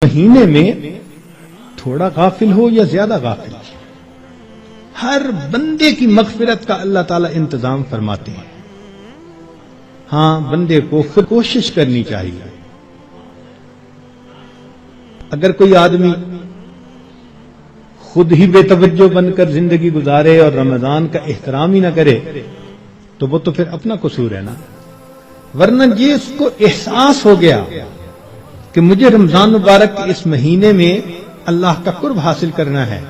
مہینے میں تھوڑا غافل ہو یا زیادہ غافل، ہر بندے کی مغفرت کا اللہ تعالیٰ انتظام فرماتے ہیں۔ ہاں، بندے کو خود کوشش کرنی چاہیے۔ اگر کوئی آدمی خود ہی بے توجہ بن کر زندگی گزارے اور رمضان کا احترام ہی نہ کرے تو وہ تو پھر اپنا قصور ہے نا، ورنہ یہ اس کو احساس ہو گیا کہ مجھے رمضان مبارک کے اس مہینے میں اللہ کا قرب حاصل کرنا ہے،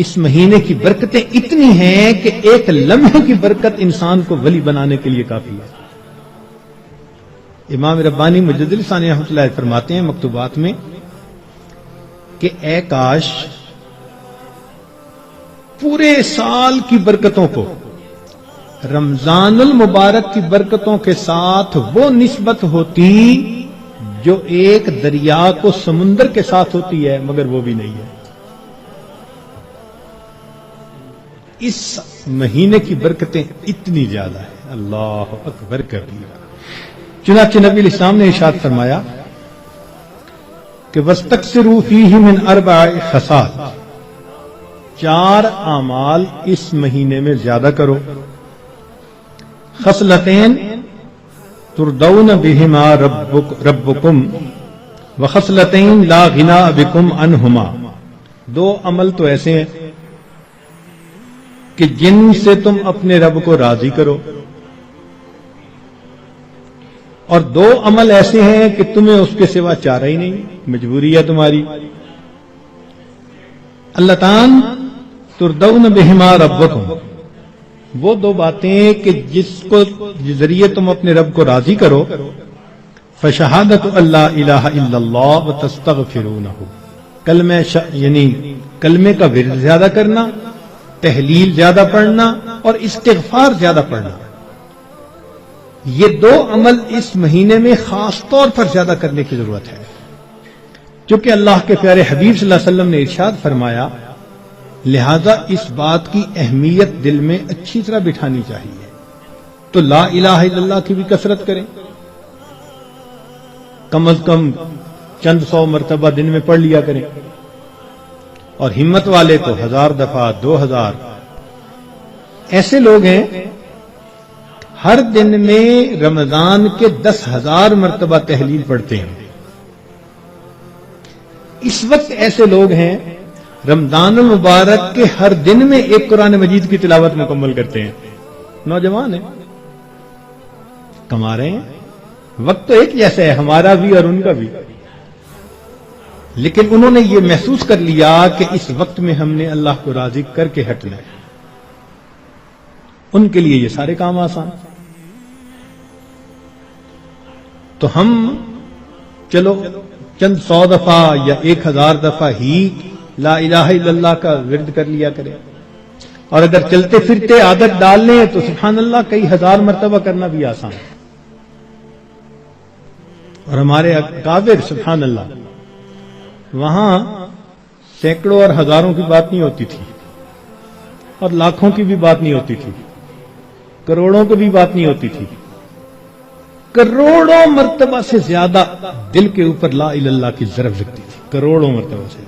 اس مہینے کی برکتیں اتنی ہیں کہ ایک لمحے کی برکت انسان کو ولی بنانے کے لیے کافی ہے۔ امام ربانی مجدد ثانی رحمۃ اللہ فرماتے ہیں مکتوبات میں کہ اے کاش پورے سال کی برکتوں کو رمضان المبارک کی برکتوں کے ساتھ وہ نسبت ہوتی جو ایک دریا کو سمندر کے ساتھ ہوتی ہے، مگر وہ بھی نہیں ہے۔ اس مہینے کی برکتیں اتنی زیادہ ہیں، اللہ اکبر کبیرہ۔ چنانچہ نبی الاسلام نے ارشاد فرمایا کہ وَاسْتَكْثِرُوا فِيهِ مِنْ 4 خصال، 4 اعمال اس مہینے میں زیادہ کرو۔ خصلتین تردون بہما ربکم وخصلتین لا غنا بکم عنہما، 2 عمل تو ایسے ہیں کہ جن سے تم اپنے رب کو راضی کرو، اور 2 عمل ایسے ہیں کہ تمہیں اس کے سوا چارہ ہی نہیں، مجبوری ہے تمہاری۔ اللتان تردون بہما ربکم، وہ 2 باتیں کہ جس ذریعے تم اپنے رب کو راضی کرو، فشہادت اللہ الہ الا اللہ وتستغفرونہ، یعنی کلمے کا ورد زیادہ کرنا، تحلیل زیادہ پڑھنا اور استغفار زیادہ پڑھنا۔ یہ 2 عمل اس مہینے میں خاص طور پر زیادہ کرنے کی ضرورت ہے، چونکہ اللہ کے پیارے حبیب صلی اللہ علیہ وسلم نے ارشاد فرمایا، لہذا اس بات کی اہمیت دل میں اچھی طرح بٹھانی چاہیے۔ تو لا الہ الا اللہ کی بھی کثرت کریں، کم از کم چند 100 مرتبہ دن میں پڑھ لیا کریں، اور ہمت والے تو 1000 دفعہ 2000۔ ایسے لوگ ہیں ہر دن میں رمضان کے 10,000 مرتبہ تحلیل پڑھتے ہیں۔ اس وقت ایسے لوگ ہیں رمضان المبارک کے ہر دن میں ایک قرآن مجید کی تلاوت مکمل کرتے ہیں۔ نوجوان ہیں، کما رہے ہیں، وقت تو ایک جیسا ہے ہمارا بھی اور ان کا بھی، لیکن انہوں نے یہ محسوس کر لیا کہ اس وقت میں ہم نے اللہ کو راضی کر کے ہٹنا ہے۔ ان کے لیے یہ سارے کام آسان۔ تو ہم چلو چند 100 دفعہ یا 1000 دفعہ ہی لا الہ الا اللہ کا ورد کر لیا کریں، اور اگر چلتے پھرتے عادت ڈال لیں تو سبحان اللہ کئی 1000 مرتبہ کرنا بھی آسان ہے۔ اور ہمارے اکابر سبحان اللہ، وہاں سینکڑوں اور ہزاروں کی بات نہیں ہوتی تھی، اور لاکھوں کی بھی بات نہیں ہوتی تھی، کروڑوں کی بھی بات نہیں ہوتی تھی، کروڑوں مرتبہ سے زیادہ دل کے اوپر لا الہ الا اللہ کی ضرب لگتی تھی، کروڑوں مرتبہ سے۔